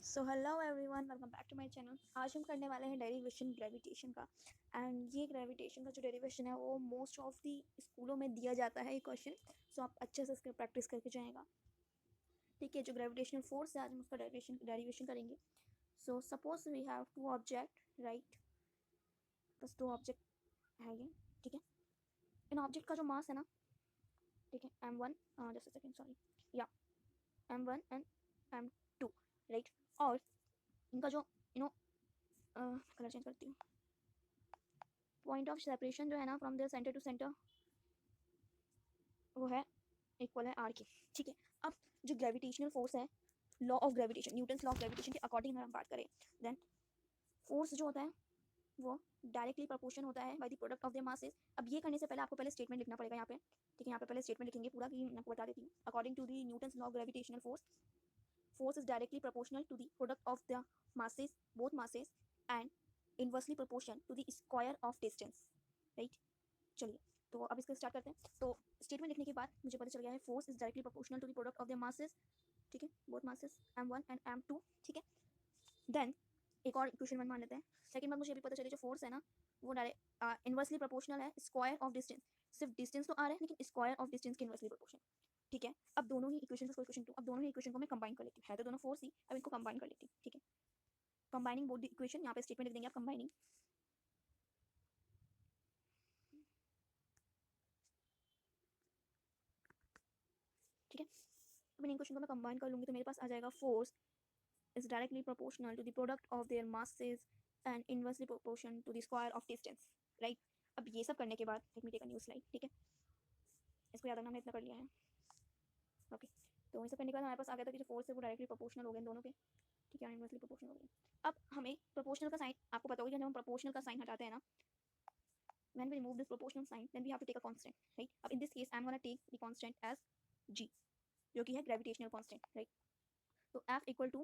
So hello everyone, welcome back to my channel. आज हम करने वाले हैं डेरिवेशन ग्रेविटेशन का। एंड ये ग्रेविटेशन का जो डेरिवेशन है वो मोस्ट ऑफ दी स्कूलों में दिया जाता है ये क्वेश्चन। सो आप अच्छे से इसका प्रैक्टिस करके जाएगा। ठीक है, जो ग्रेविटेशनल फोर्स है आज हम उसका डेरिवेशन करेंगे। So suppose we have two object, right. बस दो ऑब्जेक्ट है ये। ठीक है, इन ऑब्जेक्ट का जो मास है ना, ठीक है, m1, जस्ट सेकेंड, सॉरी, या m1 एंड m2, राइट। और इनका जो यू नो कलर चेंज करती हूँ, पॉइंट ऑफ सेपरेशन जो है ना from their centre to centre, वो है इक्वल है आर के। ठीक है, अब जो ग्रेविटेशनल फोर्स है, law of gravitation, Newton's law of gravitation के अकॉर्डिंग अगर हम बात करें, देन फोर्स जो होता है वो डायरेक्टली प्रोपोर्शन होता है by the product of the masses. अब ये करने से पहले आपको पहले स्टेटमेंट लिखना पड़ेगा यहाँ पे। ठीक है, यहाँ पे पहले स्टेटमेंट लिखेंगे पूरा, कि मैं आपको बता देती हूँ। According to the Newton's law of gravitational force, force is directly proportional to the product of the masses, both masses, and inversely proportional to the square of distance, right। चलिए, तो अब इसको स्टार्ट करते हैं। तो स्टेटमेंट लिखने के बाद मुझे पता चल गया है force is directly proportional to the product of the masses. ठीक है, both masses m1 and m2। ठीक है, देन एक और इक्वेशन वन मान लेते हैं। सेकंड बात मुझे अभी पता चली, जो फोर्स है ना वो डायरेक्ट इनवर्सली प्रोपोर्शनल है स्क्वायर ऑफ डिस्टेंस। सिर्फ डिस्टेंस तो आ रहा है लेकिन स्क्वायर ऑफ डिस्टेंस के इनवर्सली प्रोपोर्शनल। ठीक है, अब दोनों ही इक्वेशन को, इक्वेशन टू, अब दोनों ही इक्वेशन को मैं कंबाइन कर लेती हूँ। है तो दोनों फोर्स ही, अब इनको कंबाइन कर लेती हूँ। ठीक है, कंबाइनिंग बोथ द इक्वेशन, यहाँ पे स्टेटमेंट लिख देंगे आप कंबाइनिंग। ठीक है, अब इन इक्वेशन को मैं कंबाइन कर लूंगी तो मेरे पास आ जाएगा force is directly proportional to the product of their masses and inversely proportional to the square of distance, right. अब ये सब करने के बाद let me take a new slide. ठीक है, इसको याद रखना, हमने इतना कर लिया है। ओके, तो ये सब करने के बाद हमारे पास आ गया था कि जो फोर्स है वो डायरेक्टली प्रोपोर्शनल हो गए दोनों के। ठीक है, इनवर्सली प्रोपोर्शनल हो गए। अब हमें प्रोपोर्शनल का साइन, आपको पता होगा जब हम प्रोपोर्शनल का साइन हटाते हैं ना, when we remove this proportional sign then we have to take a constant, right। अब in this case I'm going to take the constant as g, जो कि है ग्रेविटेशनल कांस्टेंट, राइट। तो f इक्वल टू,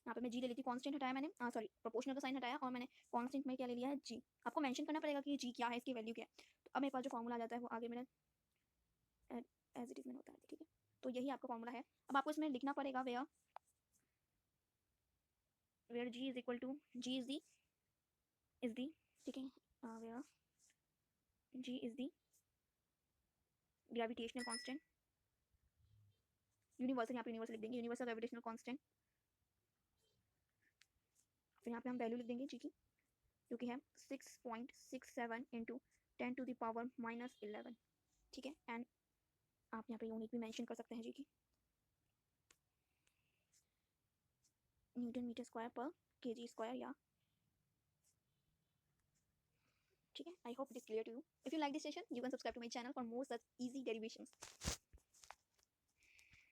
यहाँ पे मैं g ले लेती हूँ, कांस्टेंट हटाया मैंने, सॉरी प्रोपोर्शनल का साइन हटाया और मैंने कांस्टेंट में क्या ले लिया है, g। आपको मेंशन करना पड़ेगा कि g क्या है, इसकी वैल्यू क्या है। तो अब मेरे पास जो फॉर्मूला आ जाता है वो आगे मैंने एज इट इज मैंने होता है। ठीक है, तो यही आपका फॉर्मूला है। अब आपको इसमें लिखना पड़ेगा where g is equal to, g is the, ठीक है, where g is the gravitational constant, universal, यहाँ पे यूनिवर्सल लिख देंगे, यूनिवर्सल ग्रेविटेशनल कांस्टेंट। फिर यहाँ पे हम वैल्यू लिख देंगे जी की, जो कि है 6.67 इंटू 10⁻⁻11। ठीक है, एंड आप यहाँ पे यूनिट भी मेंशन कर सकते हैं जी की, न्यूटन मीटर स्क्वायर पर केजी स्क्वायर, या ठीक है। I hope it is clear to you. If you like this session you can subscribe to my channel for more such easy derivations.